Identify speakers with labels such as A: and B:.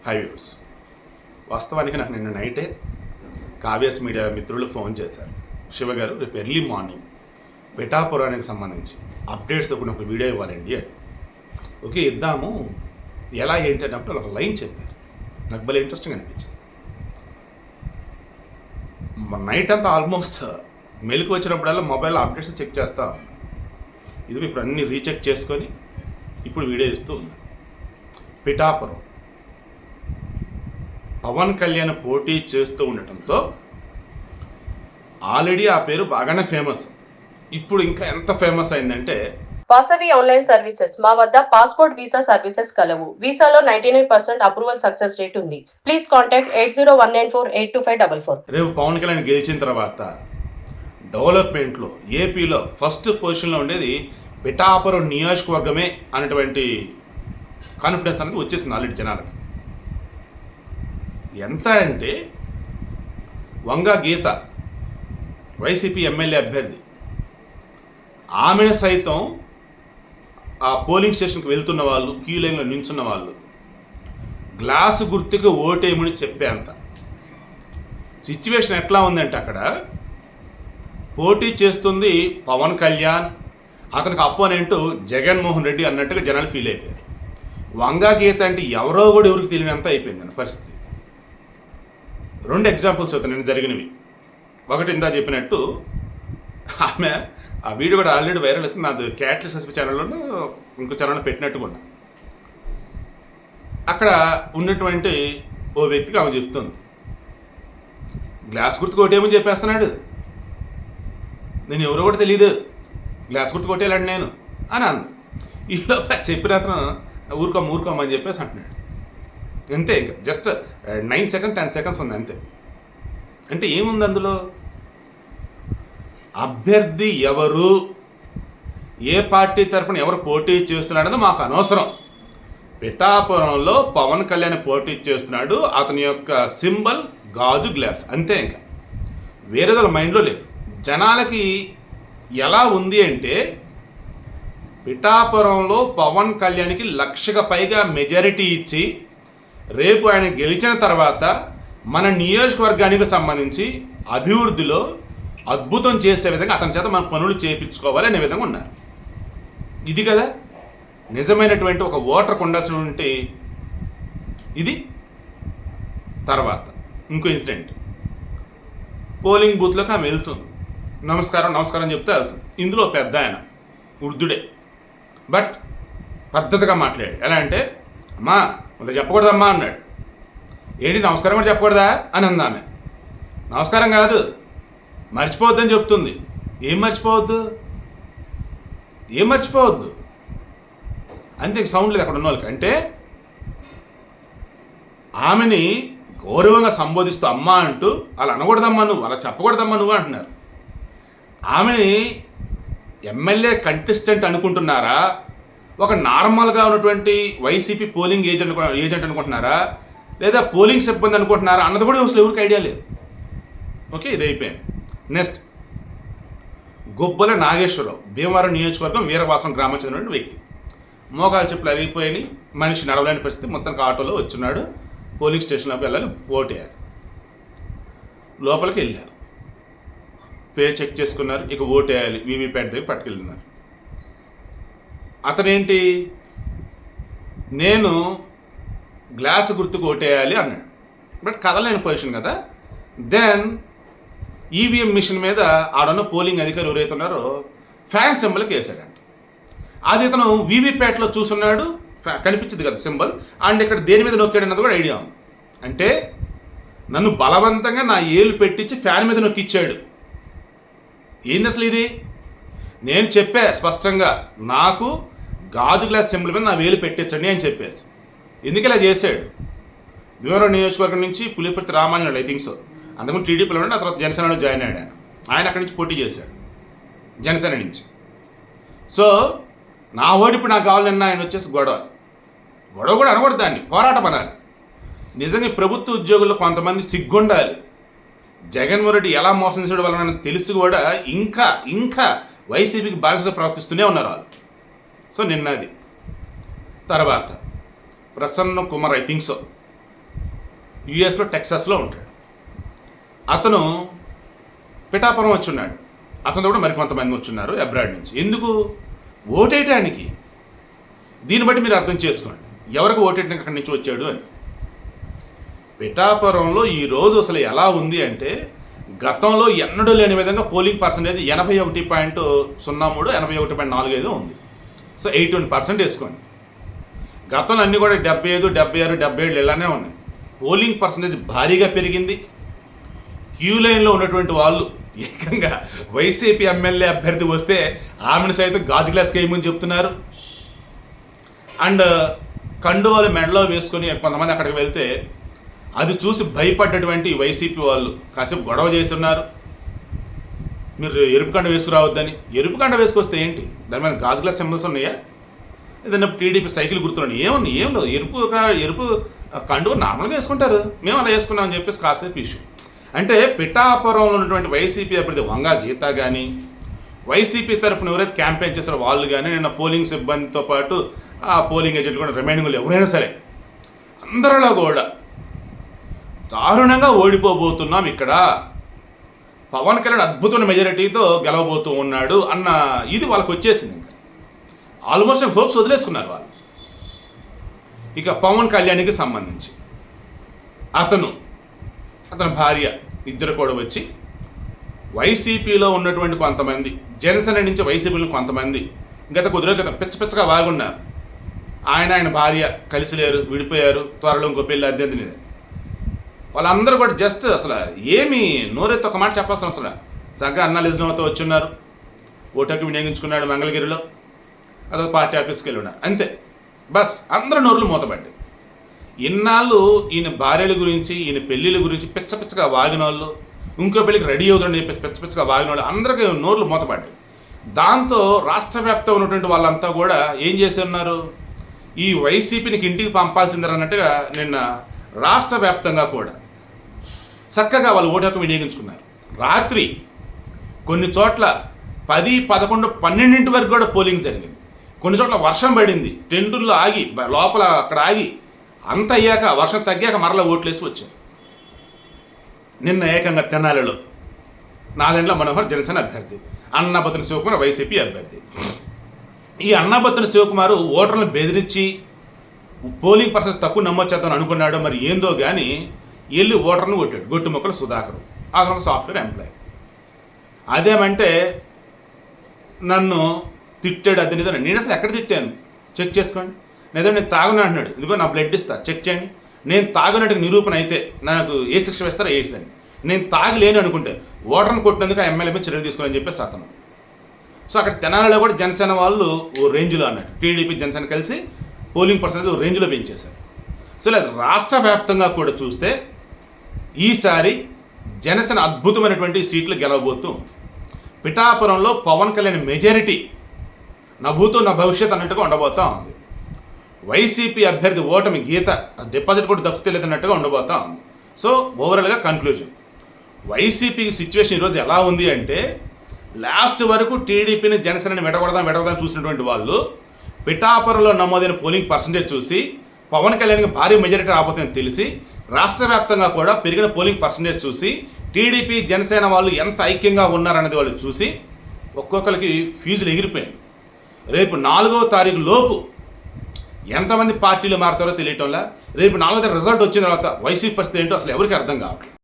A: Highways. వాస్తవానికి నాకు నిన్న నైటే కావ్యాస్ మీడియా మిత్రులు ఫోన్ చేశారు. శివ గారు రేపు ఎర్లీ మార్నింగ్ పిఠాపురానికి సంబంధించి అప్డేట్స్తో కూడా ఒక వీడియో ఇవ్వాలండి అని. ఓకే ఇద్దాము, ఎలా ఏంటి అన్నప్పుడు ఒక లైన్ చెప్పారు. నాకు భలే ఇంట్రెస్టింగ్ అనిపించింది. నైట్ అంతా ఆల్మోస్ట్ మెలకు వచ్చినప్పుడల్లా మొబైల్ అప్డేట్స్ చెక్ చేస్తా ఉన్నా. ఇది ఇప్పుడు అన్నీ రీచెక్ చేసుకొని ఇప్పుడు వీడియో ఇస్తూ ఉన్నా. పిఠాపురం పవన్ కళ్యాణ్ పోటీ చేస్తూ ఉండటంతో ఆల్రెడీ ఆ పేరు బాగానే ఫేమస్. ఇప్పుడు ఇంకా ఎంత ఫేమస్ అయిందంటే
B: వాసవి ఆన్లైన్ సర్వీసెస్. మా వద్ద పాస్పోర్ట్ వీసా సర్వీసెస్ కలవు. వీసాలో 99% అప్రూవల్ సక్సెస్ రేట్ ఉంది. Please contact 8019482544.
A: రేపు పవన్ కళ్యాణ్ గెలిచిన తర్వాత డెవలప్మెంట్లో ఏపీలో ఫస్ట్ పొజిషన్లో ఉండేది పిఠాపురం నియోజకవర్గమే అనేటువంటి కాన్ఫిడెన్స్ అనేది వచ్చేసింది ఆల్రెడీ జనాలకి. ఎంత అంటే వంగ గీత వైసీపీ ఎమ్మెల్యే అభ్యర్థి, ఆమెను సైతం ఆ పోలింగ్ స్టేషన్కి వెళ్తున్న వాళ్ళు, క్యూ లైన్లో నించున్న వాళ్ళు గ్లాసు గుర్తుకు ఓటేయమని చెప్పేంత సిచ్యువేషన్ ఎట్లా ఉందంటే అక్కడ పోటీ చేస్తుంది పవన్ కళ్యాణ్, అతనికి అపోనెంట్ జగన్మోహన్ రెడ్డి అన్నట్టుగా జనాలు ఫీల్ అయిపోయారు. వంగా గీత అంటే ఎవరో కూడా ఎవరికి తెలియనంత అయిపోయింది పరిస్థితి. 2 ఎగ్జాంపుల్స్ అవుతాయి నేను జరిగినవి. ఒకటి ఇందా చెప్పినట్టు ఆమె ఆ వీడియో కూడా ఆల్రెడీ వైరల్ అవుతుంది. నాది క్యాట్లెస్ ఎస్పీ ఛానల్లోనూ ఇంకో ఛానల్లో పెట్టినట్టుగా ఉన్నా. అక్కడ ఉన్నటువంటి ఓ వ్యక్తికి ఆమె చెప్తుంది, గ్లాస్ గుర్తు కొట్టేమని చెప్పేస్తున్నాడు, నేను ఎవరో కూడా తెలియదు, గ్లాస్ గుర్తు కొట్టేయాలండి నేను అని అంది. ఈలోపు చెప్పిన అతను ఊరుకోమని చెప్పేసి అంటున్నాడు. అంతే, ఇంకా జస్ట్ 9 సెకండ్స్ 10 సెకండ్స్ ఉంది అంతే. అంటే ఏముంది అందులో? అభ్యర్థి ఎవరు, ఏ పార్టీ తరఫున ఎవరు పోటీ చేస్తున్నాడనేది మాకు అనవసరం. పిఠాపురంలో పవన్ కళ్యాణ్ పోటీ చేస్తున్నాడు, అతని యొక్క సింబల్ గాజు గ్లాస్, అంతే. ఇంకా వేరేదో మైండ్లో లేదు. జనాలకి ఎలా ఉంది అంటే పిఠాపురంలో పవన్ కళ్యాణ్కి 1,00,000కి పైగా మెజారిటీ ఇచ్చి రేపు ఆయన గెలిచిన తర్వాత మన నియోజకవర్గానికి సంబంధించి అభివృద్ధిలో అద్భుతం చేసే విధంగా అతని చేత మన పనులు చేయించుకోవాలి అనే విధంగా ఉన్నారు. ఇది కదా నిజమైనటువంటి ఒక ఓటర్కు ఉండాల్సినటువంటి ఇది. తర్వాత ఇంకో ఇన్సిడెంట్, పోలింగ్ బూత్లోకి ఆమె వెళ్తుంది, నమస్కారం చెప్తే వెళ్తుంది. ఇందులో పెద్ద ఆయన వృద్ధుడే, బట్ పద్ధతిగా మాట్లాడాడు. ఎలా అంటే, అమ్మా అంత చెప్పకూడదమ్మా అన్నాడు. ఏంటి నమస్కారం కూడా చెప్పకూడదా అని అంది ఆమె. నమస్కారం కాదు, మర్చిపోవద్దని చెప్తుంది. ఏం మర్చిపోవద్దు అంతే. సౌండ్ లేదు అక్కడ ఉన్న వాళ్ళకి. అంటే ఆమెని గౌరవంగా సంబోధిస్తూ అమ్మ అంటూ అలా అనకూడదమ్మా నువ్వు, అలా చెప్పకూడదమ్మా నువ్వు అంటున్నారు. ఆమెని ఎమ్మెల్యే కంటెస్టెంట్ అనుకుంటున్నారా, ఒక నార్మల్గా ఉన్నటువంటి వైసీపీ పోలింగ్ ఏజెంట్ అనుకుంటున్నారా, లేదా పోలింగ్ సిబ్బంది అనుకుంటున్నారా అన్నది కూడా అసలు ఎవరికి ఐడియా లేదు. ఓకే, ఇది అయిపోయింది. నెక్స్ట్, గొబ్బల నాగేశ్వరరావు, భీమవరం నియోజకవర్గం వీరవాసం గ్రామం చెందిన వ్యక్తి. మోకాలు చెప్పులు అరిగిపోయి మనిషి నడవలేని పరిస్థితి, మొత్తానికి ఆటోలో వచ్చున్నాడు. పోలింగ్ స్టేషన్లోకి వెళ్ళాలి, ఓటేయాలి. లోపలికి వెళ్ళారు, పేరు చెక్ చేసుకున్నారు, ఇక ఓటేయాలి. వీవీప్యాట్ దగ్గర పట్టుకెళ్ళినారు. అతనేంటి, నేను గ్లాసు గుర్తుకు ఓటేయాలి అన్నాడు. బట్ కదలేని పొజిషన్ కదా. దెన్ ఈవీఎం మిషన్ మీద ఆడన్న పోలింగ్ అధికారులు ఎవరైతే ఉన్నారో ఫ్యాన్ సింబల్కి వేసాడంట. అది ఇతను వీవీప్యాట్లో చూసున్నాడు, కనిపించింది కదా సింబల్, అండ్ ఇక్కడ దేని మీద నొక్కాడు అన్నది కూడా ఐడియా ఉంది. అంటే నన్ను బలవంతంగా నా ఏలు పెట్టించి ఫ్యాన్ మీద నొక్కిచ్చాడు. ఏంది అసలు ఇది? నేను చెప్పా స్పష్టంగా, నాకు గాజు గ్లాస్ సింబల్ మీద నా వేలు పెట్టించండి అని చెప్పేసి. ఎందుకు ఇలా చేశాడు? భీమవరం నియోజకవర్గం నుంచి Pulivarthi Ramanjaneyulu, I think so, అంతకుముందు టీడీపీలో ఉండి ఆ తర్వాత జనసేనలో జాయిన్ అయ్యాడు. ఆయన అక్కడి నుంచి పోటీ చేశాడు జనసేన నుంచి. సో నా ఓటు ఇప్పుడు నాకు కావాలన్నా ఆయన వచ్చేసి గొడవ కూడా అనకూడదు, దాన్ని పోరాటం అనాలి. నిజంగా ప్రభుత్వ ఉద్యోగుల్లో కొంతమంది సిగ్గుండాలి. జగన్మోహన్ రెడ్డి ఎలా మోసం చేయడం వలన తెలిసి కూడా ఇంకా వైసీపీకి బాధ్యతగా ప్రవర్తిస్తూనే ఉన్నారు వాళ్ళు. సో నిన్నది. తర్వాత Prasanna Kumar, I think so, యుఎస్లో టెక్సాస్లో ఉంటాడు. అతను పిఠాపురం వచ్చున్నాడు. అతనితో కూడా మరికొంతమంది వచ్చున్నారు అబ్రాడ్ నుంచి. ఎందుకు? ఓటేయటానికి. దీన్ని బట్టి మీరు అర్థం చేసుకోండి ఎవరికి ఓటేయడానికి అక్కడి నుంచి వచ్చాడు అని. పిఠాపురంలో ఈరోజు అసలు ఎలా ఉంది అంటే గతంలో ఎన్నడూ లేని విధంగా పోలింగ్ పర్సంటేజ్ 81.03 81.45 ఉంది. సో 81% వేసుకోండి. గతంలో అన్నీ కూడా 75, 76, 77 ఇలానే ఉన్నాయి. పోలింగ్ పర్సంటేజ్ భారీగా పెరిగింది. క్యూ లైన్లో ఉన్నటువంటి వాళ్ళు ఏకంగా వైసీపీ ఎమ్మెల్యే అభ్యర్థి వస్తే ఆమెను సైతం గాజు గ్లాస్ వేయమని చెప్తున్నారు. అండ్ కండువాలు మెడలో వేసుకొని కొంతమంది అక్కడికి వెళ్తే అది చూసి భయపడ్డటువంటి వైసీపీ వాళ్ళు కాసేపు గొడవ చేస్తున్నారు. మీరు ఎరుపు కండ వేసుకురావద్దని. ఎరుపు కండ వేసుకొస్తే ఏంటి? దాని మీద గాజు గ్లాస్ సింబల్స్ ఉన్నాయా? ఏదన్నా టీడీపీ సైకిల్ గుర్తున్నాయి ఏమున్నాయి? ఏం లేదు. ఎరుపు కండువ నార్మల్గా వేసుకుంటారు. మేము అలా వేసుకున్నామని చెప్పేసి కాసేపు ఇష్యూ. అంటే పిఠాపురంలో ఉన్నటువంటి వైసీపీ అభ్యర్థి వంగా గీత కానీ వైసీపీ తరఫున ఎవరైతే క్యాంపెయిన్ చేస్తారో వాళ్ళు కానీ నిన్న పోలింగ్ సిబ్బందితో పాటు ఆ పోలింగ్ ఏజెంట్ కూడా రిమైనింగ్ ఎవరైనా సరే అందరిలో కూడా దారుణంగా ఓడిపోబోతున్నాం, ఇక్కడ పవన్ కళ్యాణ్ అద్భుతమైన మెజారిటీతో గెలవబోతూ ఉన్నాడు అన్న ఇది వాళ్ళకి వచ్చేసింది. ఇంకా ఆల్మోస్ట్ హోప్స్ వదిలేసుకున్నారు వాళ్ళు. ఇక పవన్ కళ్యాణ్కి సంబంధించి అతని భార్య ఇద్దరు కూడా వచ్చి వైసీపీలో ఉన్నటువంటి కొంతమంది, జనసేన నుంచి వైసీపీలో కొంతమంది గత కొద్ది రోజుల క్రితం పిచ్చగా బాగున్నారు. ఆయన భార్య కలిసి లేరు, విడిపోయారు, త్వరలో ఇంకో పెళ్ళి అద్దెంది. వాళ్ళందరూ కూడా జస్ట్ అసలు ఏమి నోరెత్తి ఒక మాట చెప్పాల్సిన అసలు చక్కగా అన్నాలిజంతో వచ్చున్నారు. ఓటుకు వినియోగించుకున్నాడు మంగళగిరిలో, అదొక పార్టీ ఆఫీస్కి వెళ్ళి ఉన్నారు అంతే. బస్ అందరూ నోరులు మూతపడ్డాయి. ఇన్నాళ్ళు ఈయన భార్యల గురించి, ఈయన పెళ్ళిళ్ళ గురించి పిచ్చగా వాగిన వాళ్ళు, ఇంకో పెళ్ళికి రెడీ అవుతుందని చెప్పేసి పిచ్చగా వాగిన వాళ్ళు అందరికీ నోర్లు మూతపడ్డాయి. దాంతో రాష్ట్ర వ్యాప్తంగా ఉన్నటువంటి వాళ్ళంతా కూడా ఏం చేసి ఉన్నారు, ఈ వైసీపీనికి ఇంటికి పంపాల్సిందని అన్నట్టుగా నిన్న రాష్ట్ర వ్యాప్తంగా కూడా చక్కగా వాళ్ళు ఓటు హక్కు వినియోగించుకున్నారు. రాత్రి కొన్ని చోట్ల 10, 11, 12 వరకు కూడా పోలింగ్ జరిగింది. కొన్ని చోట్ల వర్షం పడింది, టెంటుల్లో ఆగి లోపల అక్కడ ఆగి అంత అయ్యాక వర్షం తగ్గాక మరలా ఓట్లేసి వచ్చారు. నిన్న ఏకంగా తెనాలిలో నాదెండ్ల మనోహర్ జనసేన అభ్యర్థి, అన్నాబత్తుని శివకుమార్ వైసీపీ అభ్యర్థి. ఈ అన్నాబత్తుని శివకుమార్ ఓటర్లను బెదిరించి పోలింగ్ పర్సెంట్ తక్కువ నమోదు అనుకున్నాడో మరి ఏందో కానీ వెళ్ళి ఓటర్ను కొట్టాడు. గొట్టు మొక్కలు సుధాకర్, అతను ఒక సాఫ్ట్వేర్ ఎంప్లాయ్. అదేమంటే నన్ను తిట్టాడు, అది నిజం. నేను అసలు ఎక్కడ తిట్టాను చెక్ చేసుకోండి. నిజం నేను తాగునా అంటున్నాడు, ఇదిగో నా బ్లడ్ ఇస్తా చెక్ చేయండి. నేను తాగునట్టుగా నిరూపణ అయితే నాకు ఏ శిక్ష వేస్తారో వేయండి. నేను తాగలేను అనుకుంటే ఓటర్ను కొట్టినందుకు ఆ ఎమ్మెల్యే మీద చర్యలు తీసుకోవాలని చెప్పేసి అతను. సో అక్కడ తెనాలిలో కూడా జనసేన వాళ్ళు ఓ రేంజ్లో అన్నాడు, టీడీపీ జనసేన కలిసి పోలింగ్ పర్సెంటేజ్ ఓ రేంజ్లో పెంచేశారు. సో లేదు రాష్ట్ర వ్యాప్తంగా కూడా చూస్తే ఈసారి జనసేన అద్భుతమైనటువంటి సీట్లు గెలవబోతూ పిఠాపురంలో పవన్ కళ్యాణ్ మెజారిటీ నా భూతో నా భవిష్యత్ అన్నట్టుగా ఉండబోతా ఉంది. వైసీపీ అభ్యర్థి ఓటమి గీత డిపాజిట్ కూడా దక్కుతలేదన్నట్టుగా ఉండబోతా ఉంది. సో ఓవరాల్గా కన్క్లూజన్, వైసీపీ సిచ్యువేషన్ ఈరోజు ఎలా ఉంది అంటే లాస్ట్ వరకు టీడీపీని జనసేనని విడగొడదాం చూసినటువంటి వాళ్ళు పిఠాపురంలో నమోదైన పోలింగ్ పర్సంటేజ్ చూసి పవన్ కళ్యాణ్కి భారీ మెజారిటీ రాబోతుందని తెలిసి రాష్ట్ర వ్యాప్తంగా కూడా పెరిగిన పోలింగ్ పర్సంటేజ్ చూసి టీడీపీ జనసేన వాళ్ళు ఎంత ఐక్యంగా ఉన్నారన్నది వాళ్ళు చూసి ఒక్కొక్కరికి ఫ్యూజులు ఎగిరిపోయాయి. రేపు 4వ తారీఖు లోపు ఎంతమంది పార్టీలు మారుతారో తెలియటంలా. రేపు 4వ తారీఖు రిజల్ట్ వచ్చిన తర్వాత వైసీపీ పరిస్థితి ఏంటో అసలు ఎవరికి అర్థం కావట్లేదు.